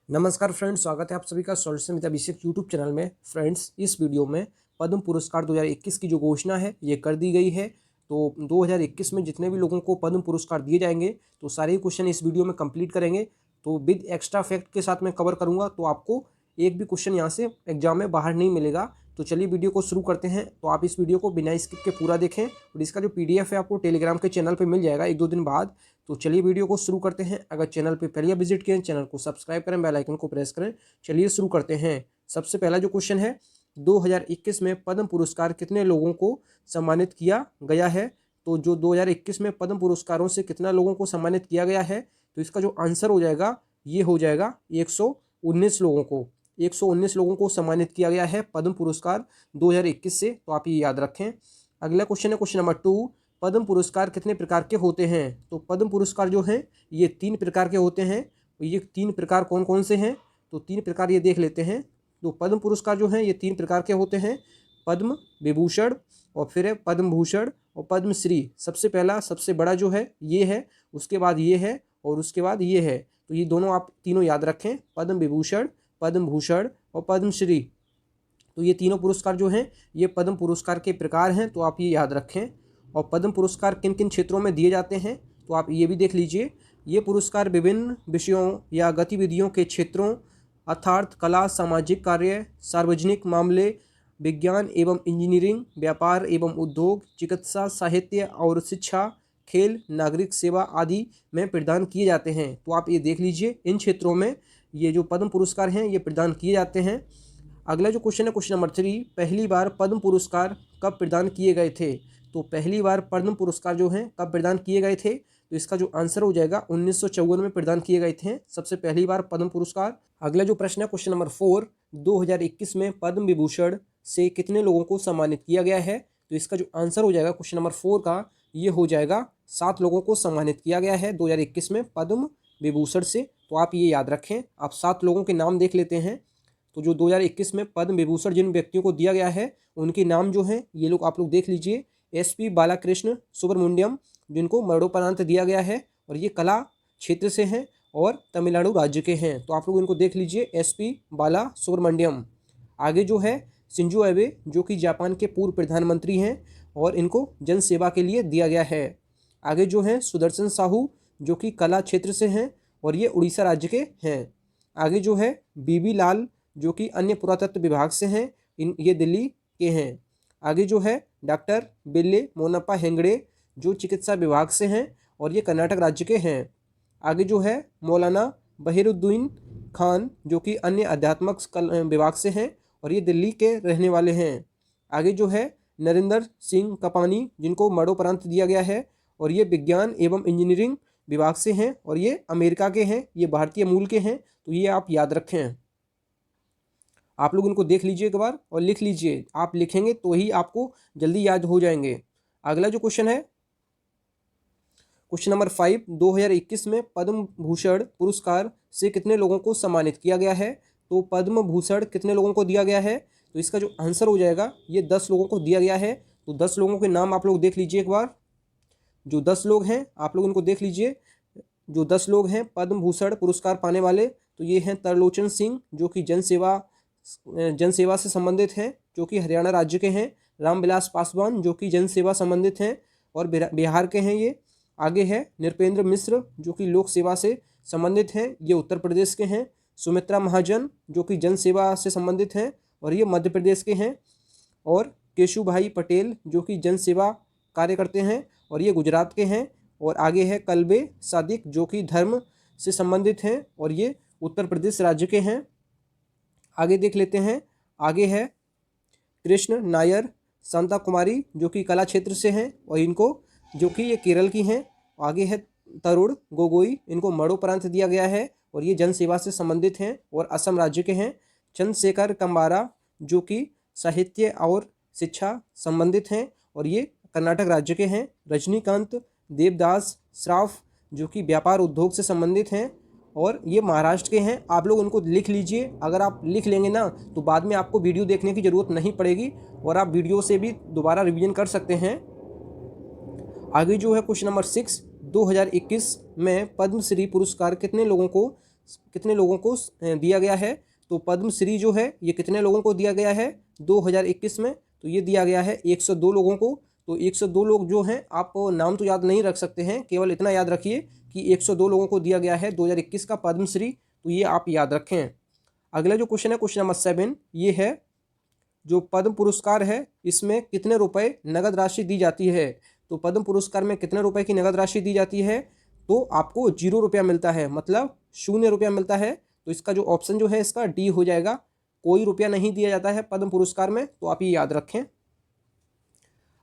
नमस्कार फ्रेंड्स, स्वागत है आप सभी का solution with Abhishek YouTube channel में। फ्रेंड्स, इस वीडियो में पद्म पुरस्कार 2021 की जो घोषणा है ये कर दी गई है। तो 2021 में जितने भी लोगों को पद्म पुरस्कार दिए जाएंगे तो सारे ही क्वेश्चन इस वीडियो में कंप्लीट करेंगे। तो विद एक्स्ट्रा फैक्ट के साथ मैं कवर करूँगा, तो आपको एक भी क्वेश्चन यहाँ से एग्जाम में बाहर नहीं मिलेगा। तो चलिए वीडियो को शुरू करते हैं। तो आप इस वीडियो को बिना स्किप के पूरा देखें और इसका जो PDF है आपको टेलीग्राम के चैनल पे मिल जाएगा 1-2 दिन बाद। तो चलिए वीडियो को शुरू करते हैं। अगर चैनल पे पहले विजिट किए, चैनल को सब्सक्राइब करें, बेल आइकन को प्रेस करें। चलिए शुरू करते हैं। सबसे पहला जो क्वेश्चन है, 2021 में पद्म पुरस्कार कितने लोगों को सम्मानित किया गया है? तो जो 2021 में पद्म पुरस्कारों से कितना लोगों को सम्मानित किया गया है, तो इसका जो आंसर हो जाएगा ये हो जाएगा 119 लोगों को। 119 लोगों को सम्मानित किया गया है पद्म पुरस्कार 2021 से। तो आप ये याद रखें। अगला क्वेश्चन है क्वेश्चन नंबर 2, पद्म पुरस्कार कितने प्रकार के होते हैं? तो पद्म पुरस्कार जो हैं ये 3 प्रकार के होते हैं। ये 3 प्रकार कौन कौन से हैं? तो 3 प्रकार ये देख लेते हैं। तो पद्म पुरस्कार जो हैं ये 3 प्रकार के होते हैं, पद्म विभूषण और फिर है पद्म भूषण और पद्मश्री। सबसे पहला सबसे बड़ा जो है ये है, उसके बाद ये है और उसके बाद ये है। तो ये दोनों आप तीनों याद रखें, पद्म विभूषण, पद्म भूषण और पद्मश्री। तो ये तीनों पुरस्कार जो हैं ये पद्म पुरस्कार के प्रकार हैं, तो आप ये याद रखें। और पद्म पुरस्कार किन किन क्षेत्रों में दिए जाते हैं तो आप ये भी देख लीजिए। ये पुरस्कार विभिन्न विषयों या गतिविधियों के क्षेत्रों अर्थात कला, सामाजिक कार्य, सार्वजनिक मामले, विज्ञान एवं इंजीनियरिंग, व्यापार एवं उद्योग, चिकित्सा, साहित्य और शिक्षा, खेल, नागरिक सेवा आदि में प्रदान किए जाते हैं। तो आप ये देख लीजिए, इन क्षेत्रों में ये जो पद्म पुरस्कार हैं ये प्रदान किए जाते हैं। अगला जो क्वेश्चन है क्वेश्चन नंबर 3, पहली बार पद्म पुरस्कार कब प्रदान किए गए थे? तो पहली बार पद्म पुरस्कार जो हैं कब प्रदान किए गए थे? तो इसका जो आंसर हो जाएगा 1954 में प्रदान किए गए थे सबसे पहली बार पद्म पुरस्कार। अगला जो प्रश्न है क्वेश्चन नंबर 4, 2021 में पद्म विभूषण से कितने लोगों को सम्मानित किया गया है? तो इसका जो आंसर हो जाएगा क्वेश्चन नंबर 4 का ये हो जाएगा 7 लोगों को सम्मानित किया गया है 2021 में पद्म विभूषण से। तो आप ये याद रखें। आप 7 लोगों के नाम देख लेते हैं। तो जो 2021 में पद्म विभूषण जिन व्यक्तियों को दिया गया है उनके नाम जो हैं ये लोग आप लोग देख लीजिए। SP बालाकृष्ण सुब्रमण्यम, जिनको मरणोपरांत दिया गया है और ये कला क्षेत्र से हैं और तमिलनाडु राज्य के हैं। तो आप लोग इनको देख लीजिए, SP बाला सुब्रमण्यम। आगे जो है शिंजो एबे, जो कि जापान के पूर्व प्रधानमंत्री हैं और इनको जन सेवा के लिए दिया गया है। आगे जो है सुदर्शन साहू, जो कि कला क्षेत्र से हैं और ये उड़ीसा राज्य के हैं। आगे जो है BB लाल, जो कि अन्य पुरातत्व विभाग से हैं, ये दिल्ली के हैं। आगे जो है डॉक्टर बिल्ले मोनप्पा हेगड़े, जो चिकित्सा विभाग से हैं और ये कर्नाटक राज्य के हैं। आगे जो है मौलाना बहिरुद्दीन खान, जो कि अन्य अध्यात्मक विभाग से हैं और ये दिल्ली के रहने वाले हैं। आगे जो है नरेंद्र सिंह कपानी, जिनको मरणोपरांत दिया गया है और ये विज्ञान एवं इंजीनियरिंग विभाग से हैं और ये अमेरिका के हैं, ये भारतीय मूल के हैं। तो ये आप याद रखें। आप लोग इनको देख लीजिए एक बार और लिख लीजिए। आप लिखेंगे तो ही आपको जल्दी याद हो जाएंगे। अगला जो क्वेश्चन है क्वेश्चन नंबर 5, 2021 में पद्म भूषण पुरस्कार से कितने लोगों को सम्मानित किया गया है? तो पद्म भूषण कितने लोगों को दिया गया है? तो इसका जो आंसर हो जाएगा ये 10 लोगों को दिया गया है। तो 10 लोगों के नाम आप लोग देख लीजिए एक बार। जो 10 लोग हैं आप लोग इनको देख लीजिए। जो 10 लोग हैं पद्म भूषण पुरस्कार पाने वाले, तो ये हैं तरलोचन सिंह, जो कि जन सेवा से संबंधित हैं, जो कि हरियाणा राज्य के हैं। रामविलास पासवान, जो कि जन सेवा संबंधित हैं और बिहार के हैं ये। आगे है नृपेंद्र मिश्र, जो कि लोक सेवा से संबंधित हैं, ये उत्तर प्रदेश के हैं। सुमित्रा महाजन, जो कि जन सेवा से संबंधित हैं और ये मध्य प्रदेश के हैं। और केशुभाई पटेल, जो कि जन सेवा कार्य करते हैं और ये गुजरात के हैं। और आगे है कल्बे सादिक, जो कि धर्म से संबंधित हैं और ये उत्तर प्रदेश राज्य के हैं। आगे देख लेते हैं। आगे है कृष्ण नायर शांता कुमारी, जो कि कला क्षेत्र से हैं और इनको जो कि ये केरल की हैं। आगे है तरुण गोगोई, इनको मरणोपरांत दिया गया है और ये जन सेवा से संबंधित हैं और असम राज्य के हैं। चंद्रशेखर कंबारा, जो कि साहित्य और शिक्षा संबंधित हैं और ये कर्नाटक राज्य के हैं। रजनीकांत देवदास श्राफ, जो कि व्यापार उद्योग से संबंधित हैं और ये महाराष्ट्र के हैं। आप लोग उनको लिख लीजिए। अगर आप लिख लेंगे ना तो बाद में आपको वीडियो देखने की ज़रूरत नहीं पड़ेगी और आप वीडियो से भी दोबारा रिवीजन कर सकते हैं। आगे जो है क्वेश्चन नंबर 6, 2021 में पद्मश्री पुरस्कार कितने लोगों को कितने लोगों को दिया गया है? तो पद्मश्री जो है ये कितने लोगों को दिया गया है 2021 में? तो ये दिया गया है 102 लोगों को। तो 102 लोग जो हैं, आप नाम तो याद नहीं रख सकते हैं, केवल इतना याद रखिए कि 102 लोगों को दिया गया है 2021 का पद्मश्री। तो ये आप याद रखें। अगला जो क्वेश्चन है क्वेश्चन नंबर 7, ये है जो पद्म पुरस्कार है इसमें कितने रुपए नगद राशि दी जाती है? तो पद्म पुरस्कार में कितने रुपए की नगद राशि दी जाती है? तो आपको 0 रुपया मिलता है, मतलब 0 रुपया मिलता है। तो इसका जो ऑप्शन जो है इसका डी हो जाएगा, कोई रुपया नहीं दिया जाता है पद्म पुरस्कार में। तो आप ये याद रखें।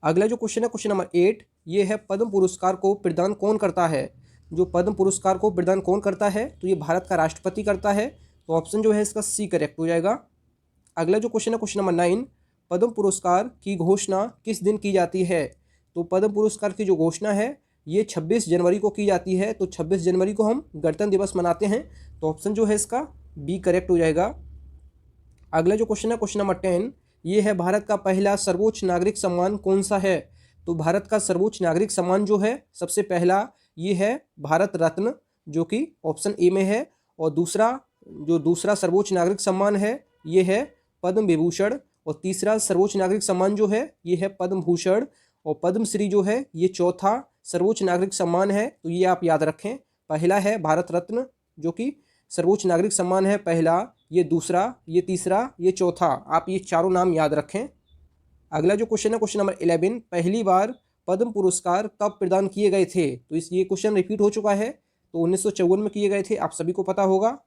अगला जो क्वेश्चन है क्वेश्चन नंबर 8, ये है पद्म पुरस्कार को प्रदान कौन करता है? जो पद्म पुरस्कार को प्रदान कौन करता है? तो ये भारत का राष्ट्रपति करता है। तो ऑप्शन जो है इसका सी करेक्ट हो जाएगा। अगला जो क्वेश्चन है क्वेश्चन नंबर 9, पद्म पुरस्कार की घोषणा किस दिन की जाती है? तो पद्म पुरस्कार की जो घोषणा है ये 26 जनवरी को की जाती है। तो 26 जनवरी को हम गणतंत्र दिवस मनाते हैं। तो ऑप्शन जो है इसका बी करेक्ट हो जाएगा। अगला जो क्वेश्चन है क्वेश्चन नंबर 10, ये है भारत का पहला सर्वोच्च नागरिक सम्मान कौन सा है? तो भारत का सर्वोच्च नागरिक सम्मान जो है सबसे पहला ये है भारत रत्न, जो कि ऑप्शन ए में है। और दूसरा सर्वोच्च नागरिक सम्मान है ये है पद्म विभूषण। और तीसरा सर्वोच्च नागरिक सम्मान जो है ये है पद्म भूषण। और पद्मश्री जो है ये चौथा सर्वोच्च नागरिक सम्मान है। तो ये आप याद रखें, पहला है भारत रत्न जो कि सर्वोच्च नागरिक सम्मान है पहला, ये दूसरा, ये तीसरा, ये चौथा। आप ये चारों नाम याद रखें। अगला जो क्वेश्चन है क्वेश्चन नंबर 11, पहली बार पद्म पुरस्कार कब प्रदान किए गए थे? तो ये क्वेश्चन रिपीट हो चुका है। तो 1954 में किए गए थे, आप सभी को पता होगा।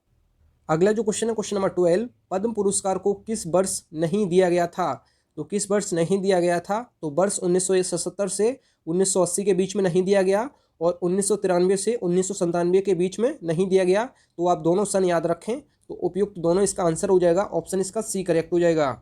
अगला जो क्वेश्चन है क्वेश्चन नंबर 12, पद्म पुरस्कार को किस वर्ष नहीं दिया गया था? तो किस वर्ष नहीं दिया गया था? तो वर्ष 1977 से 1980 के बीच में नहीं दिया गया, और 1993 से 1997 के बीच में नहीं दिया गया। तो आप दोनों सन याद रखें। तो उपयुक्त दोनों इसका आंसर हो जाएगा, ऑप्शन इसका सी करेक्ट हो जाएगा।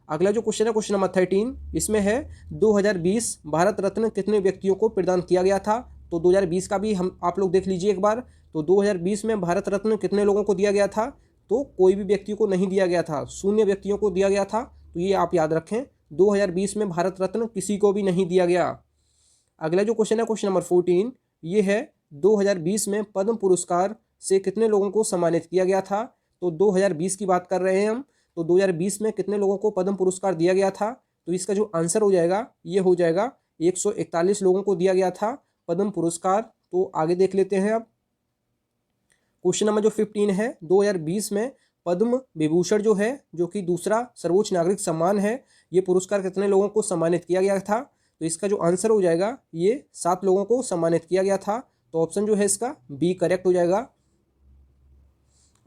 अगला जो क्वेश्चन है क्वेश्चन नंबर 13, इसमें है 2020 भारत रत्न कितने व्यक्तियों को प्रदान किया गया था? तो 2020 का भी आप लोग देख लीजिए एक बार। तो 2020 में भारत रत्न कितने लोगों को दिया गया था? तो कोई भी व्यक्ति को नहीं दिया गया था, 0 व्यक्तियों को दिया गया था। तो ये आप याद रखें, 2020 में भारत रत्न किसी को भी नहीं दिया गया। अगला जो क्वेश्चन है क्वेश्चन नंबर 14, ये है 2020 में पद्म पुरस्कार से कितने लोगों को सम्मानित किया गया था? तो 2020 की बात कर रहे हैं हम। तो 2020 में कितने लोगों को पद्म पुरस्कार दिया गया था? तो इसका जो आंसर हो जाएगा ये हो जाएगा 141 लोगों को दिया गया था पद्म पुरस्कार। तो आगे देख लेते हैं अब। क्वेश्चन नंबर जो 15 है, 2020 में पद्म विभूषण जो है, जो कि दूसरा सर्वोच्च नागरिक सम्मान है, ये पुरस्कार कितने लोगों को सम्मानित किया गया था? तो इसका जो आंसर हो जाएगा ये 7 लोगों को सम्मानित किया गया था। तो ऑप्शन जो है इसका बी करेक्ट हो जाएगा।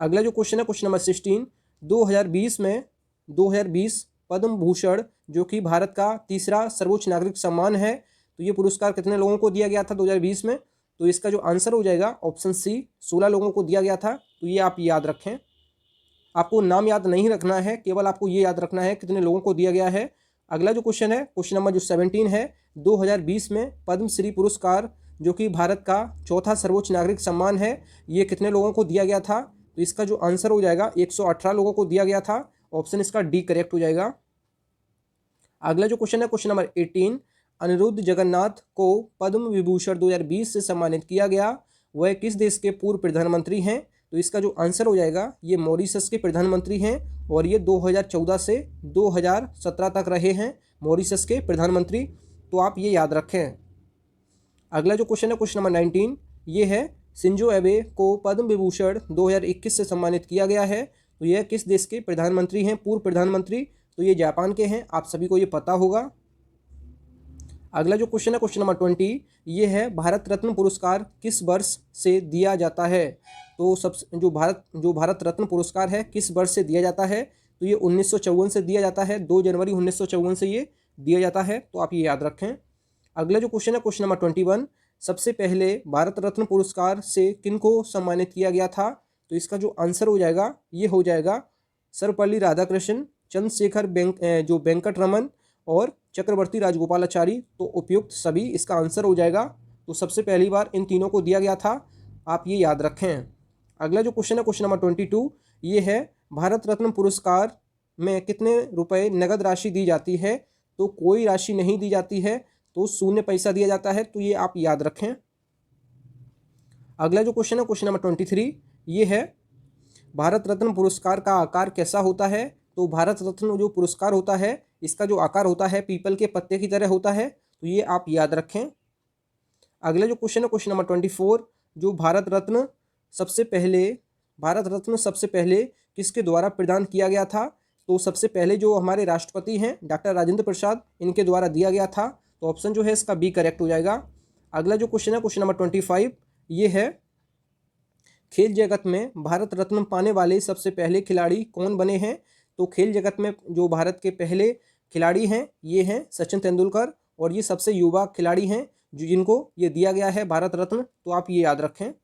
अगला जो क्वेश्चन है क्वेश्चन नंबर 16, 2020 पद्म भूषण जो कि भारत का तीसरा सर्वोच्च नागरिक सम्मान है, तो ये पुरस्कार कितने लोगों को दिया गया था 2020 में? तो इसका जो आंसर हो जाएगा ऑप्शन सी, 16 लोगों को दिया गया था। तो ये आप याद रखें। आपको नाम याद नहीं रखना है, केवल आपको ये याद रखना है कितने लोगों को दिया गया है। अगला जो क्वेश्चन है क्वेश्चन नंबर जो 17 है, 2020 में पद्मश्री पुरस्कार जो कि भारत का चौथा सर्वोच्च नागरिक सम्मान है, ये कितने लोगों को दिया गया था? तो इसका जो आंसर हो जाएगा 118 लोगों को दिया गया था। ऑप्शन इसका डी करेक्ट हो जाएगा। अगला जो क्वेश्चन है क्वेश्चन नंबर 18, अनिरुद्ध जगन्नाथ को पद्म विभूषण 2020 से सम्मानित किया गया, वह किस देश के पूर्व प्रधानमंत्री हैं? तो इसका जो आंसर हो जाएगा ये मॉरिशस के प्रधानमंत्री हैं, और ये 2014 से 2017 तक रहे हैं मॉरिशस के प्रधानमंत्री। तो आप ये याद रखें। अगला जो क्वेश्चन है क्वेश्चन नंबर 19, ये है शिंजो एबे को पद्म विभूषण 2021 से सम्मानित किया गया है, तो यह किस देश के प्रधानमंत्री हैं, पूर्व प्रधानमंत्री? तो ये जापान के हैं, आप सभी को ये पता होगा। अगला जो क्वेश्चन है क्वेश्चन नंबर 20, ये है भारत रत्न पुरस्कार किस वर्ष से दिया जाता है? तो जो भारत रत्न पुरस्कार है किस वर्ष से दिया जाता है? तो ये 1954 से दिया जाता है, 2 जनवरी 1954 से ये दिया जाता है। तो आप ये याद रखें। अगला जो क्वेश्चन है क्वेश्चन नंबर 21, सबसे पहले भारत रत्न पुरस्कार से किनको सम्मानित किया गया था? तो इसका जो आंसर हो जाएगा ये हो जाएगा सर्वपल्ली राधाकृष्णन, चंद्रशेखर वेंकट रमन और चक्रवर्ती राजगोपालाचारी। तो उपयुक्त सभी इसका आंसर हो जाएगा। तो सबसे पहली बार इन तीनों को दिया गया था, आप ये याद रखें। अगला जो क्वेश्चन है क्वेश्चन नंबर 22, ये है भारत रत्न पुरस्कार में कितने रुपए नगद राशि दी जाती है? तो कोई राशि नहीं दी जाती है, तो 0 पैसा दिया जाता है। तो ये आप याद रखें। अगला जो क्वेश्चन है क्वेश्चन नंबर 23, ये है भारत रत्न पुरस्कार का आकार कैसा होता है। तो भारत रत्न जो पुरस्कार होता है इसका जो आकार होता है पीपल के पत्ते की तरह होता है, तो ये आप याद रखें। अगला जो क्वेश्चन है क्वेश्चन नंबर 24, जो भारत रत्न सबसे पहले किसके द्वारा प्रदान किया गया था। तो सबसे पहले जो हमारे राष्ट्रपति हैं डॉक्टर राजेंद्र प्रसाद, इनके द्वारा दिया गया था। तो ऑप्शन जो है इसका बी करेक्ट हो जाएगा। अगला जो क्वेश्चन है क्वेश्चन नंबर 25, ये है खेल जगत में भारत रत्न पाने वाले सबसे पहले खिलाड़ी कौन बने हैं। तो खेल जगत में जो भारत के पहले खिलाड़ी हैं ये हैं सचिन तेंदुलकर, और ये सबसे युवा खिलाड़ी हैं जिनको ये दिया गया है भारत रत्न, तो आप ये याद रखें।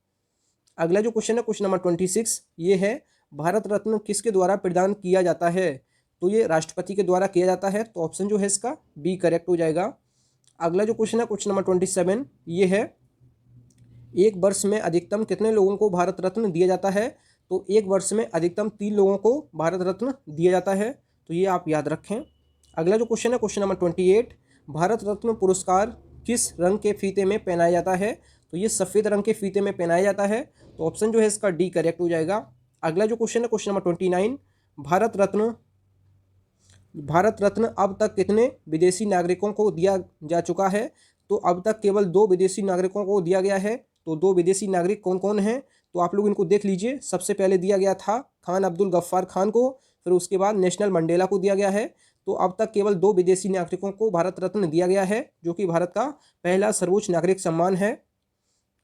अगला जो क्वेश्चन है क्वेश्चन नंबर 26, ये है भारत रत्न किसके द्वारा प्रदान किया जाता है। तो ये राष्ट्रपति के द्वारा किया जाता है, तो ऑप्शन जो है इसका बी करेक्ट हो जाएगा। अगला जो क्वेश्चन है क्वेश्चन नंबर 27, ये है एक वर्ष में अधिकतम कितने लोगों को भारत रत्न दिया जाता है। तो एक वर्ष में अधिकतम 3 लोगों को भारत रत्न दिया जाता है, तो ये आप याद रखें। अगला जो क्वेश्चन है क्वेश्चन नंबर 28, भारत रत्न पुरस्कार किस रंग के फीते में पहनाया जाता है। तो ये सफ़ेद रंग के फीते में पहनाया जाता है, तो ऑप्शन जो है इसका डी करेक्ट हो जाएगा। अगला जो क्वेश्चन है क्वेश्चन नंबर 29, भारत रत्न अब तक कितने विदेशी नागरिकों को दिया जा चुका है। तो अब तक केवल 2 विदेशी नागरिकों को दिया गया है। तो 2 विदेशी नागरिक कौन कौन हैं, तो आप लोग इनको देख लीजिए। सबसे पहले दिया गया था खान अब्दुल गफ्फार खान को, फिर उसके बाद नेशनल मंडेला को दिया गया है। तो अब तक केवल 2 विदेशी नागरिकों को भारत रत्न दिया गया है, जो कि भारत का पहला सर्वोच्च नागरिक सम्मान है।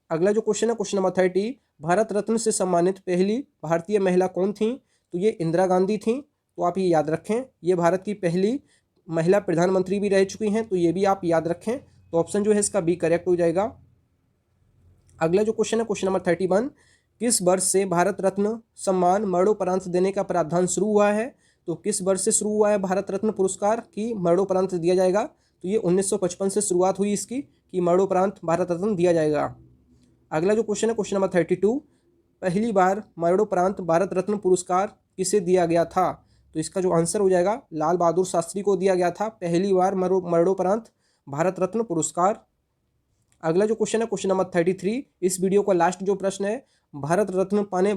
अगला जो क्वेश्चन है क्वेश्चन नंबर 30, भारत रत्न से सम्मानित पहली भारतीय महिला कौन थी। तो ये इंदिरा गांधी थी, तो आप ये याद रखें। ये भारत की पहली महिला प्रधानमंत्री भी रह चुकी हैं, तो ये भी आप याद रखें। तो ऑप्शन जो है इसका बी करेक्ट हो जाएगा। अगला जो क्वेश्चन है क्वेश्चन नंबर 31, किस वर्ष से भारत रत्न सम्मान मरणोपरांत देने का प्रावधान शुरू हुआ है। तो किस वर्ष से शुरू हुआ है भारत रत्न पुरस्कार की मरणोपरांत दिया जाएगा। तो ये 1955 से शुरुआत हुई इसकी कि मरणोपरांत भारत रत्न दिया जाएगा। अगला जो क्वेश्चन है क्वेश्चन नंबर 32, पहली बार मरणोपरांत भारत रत्न पुरस्कार किसे दिया गया था। तो इसका जो आंसर हो जाएगा लाल बहादुर शास्त्री को दिया गया था पहली बार मरणोपरांत भारत रत्न पुरस्कार। अगला जो क्वेश्चन है क्वेश्चन नंबर 33, इस वीडियो का लास्ट जो प्रश्न है, भारत रत्न पाने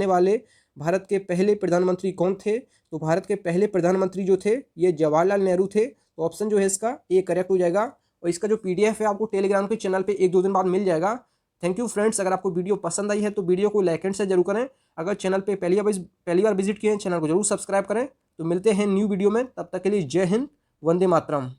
वाले भारत के पहले प्रधानमंत्री कौन थे। तो भारत के पहले प्रधानमंत्री जो थे ये जवाहरलाल नेहरू थे, तो ऑप्शन जो है इसका ए करेक्ट हो जाएगा। और इसका जो पीडीएफ है आपको टेलीग्राम के चैनल पे 1-2 दिन बाद मिल जाएगा। थैंक यू फ्रेंड्स, अगर आपको वीडियो पसंद आई है तो वीडियो को लाइक एंड शेयर जरूर करें। अगर चैनल पे पहली बार विजिट किए हैं चैनल को जरूर सब्सक्राइब करें। तो मिलते हैं न्यू वीडियो में, तब तक के लिए जय हिंद, वंदे मातरम।